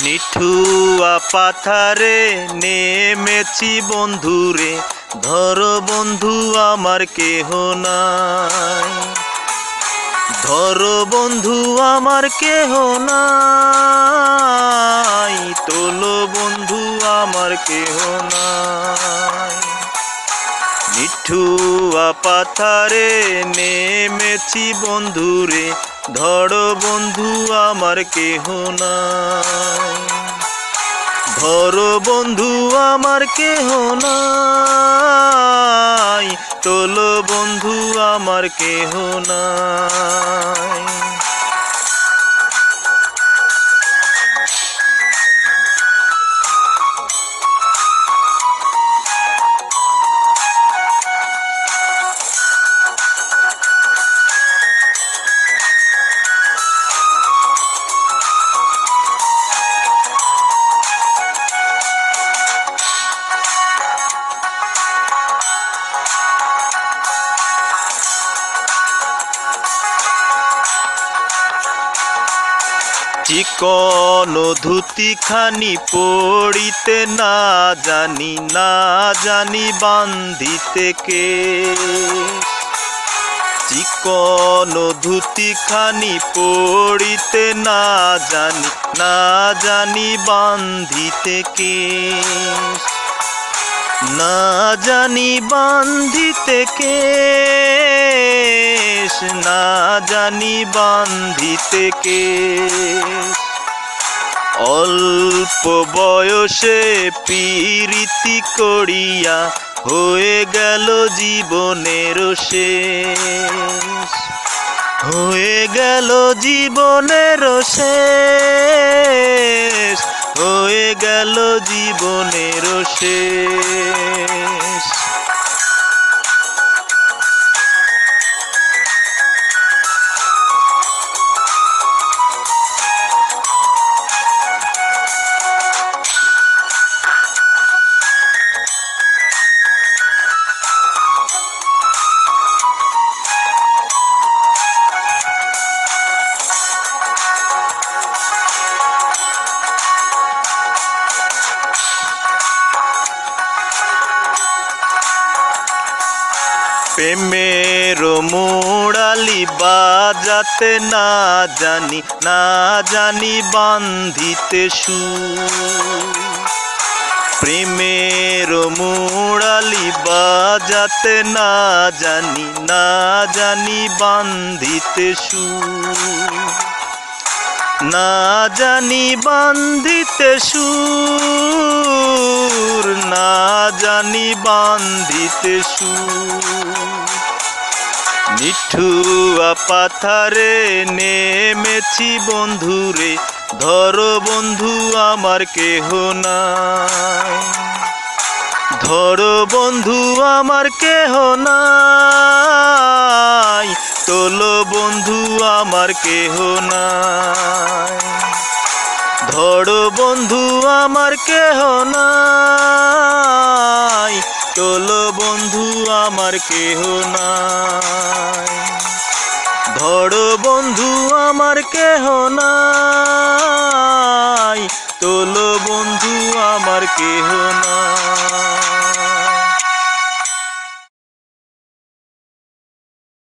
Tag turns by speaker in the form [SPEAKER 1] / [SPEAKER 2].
[SPEAKER 1] নিঠুয়া পাথারে নেমেছি বন্ধুরে, ধরো বন্ধু আমার কেহ নাই। ধরো বন্ধু আমার কেহ নাই, তোলো বন্ধু আমার কেহ নাই। নিঠুয়া পাথারে নেমেছি বন্ধুরে, ধরো বন্ধু আমার কেহ নাই। ধরো বন্ধু আমার কেহ নাই, তোলো বন্ধু আমার কেহ নাই। চিকন ধুতি খানি পড়িতে না জানি, না জানি বান্ধিতে কে। চিকন ধুতি খানি পড়িতে না জানি, না জানি বান্ধিতে কে। না জানি বান্ধিতে কেশ, না জানি বান্ধিতে কেশ। অল্প বয়সে পীড়িতি করিয়া হয়ে গেল জীবনের শেষ। হয়ে গেল জীবনের শেষ, হয়ে গেল জীবনের শেষ। প্রেমের মুরালি বাজাতে না জানি, না জানি বান্ধিতে সুর। প্রেমের মুরালি বাজাতে না জানি, না জানি বান্ধিতে সুর। না জানি বান্ধিতে সুর, না জানি বান্ধিতে সুর। নিঠুয়া পাথারে নেমেছি বন্ধুরে, ধরো বন্ধু আমার কেহ নাই। ধরো বন্ধু আমার কেহ নাই, তোলো বন্ধু আমার কেহ নাই। ধরো বন্ধু আমার কেহ নাই, তোলো বন্ধু আমার কেহ নাই। ধরো বন্ধু আমার কেহ নাই।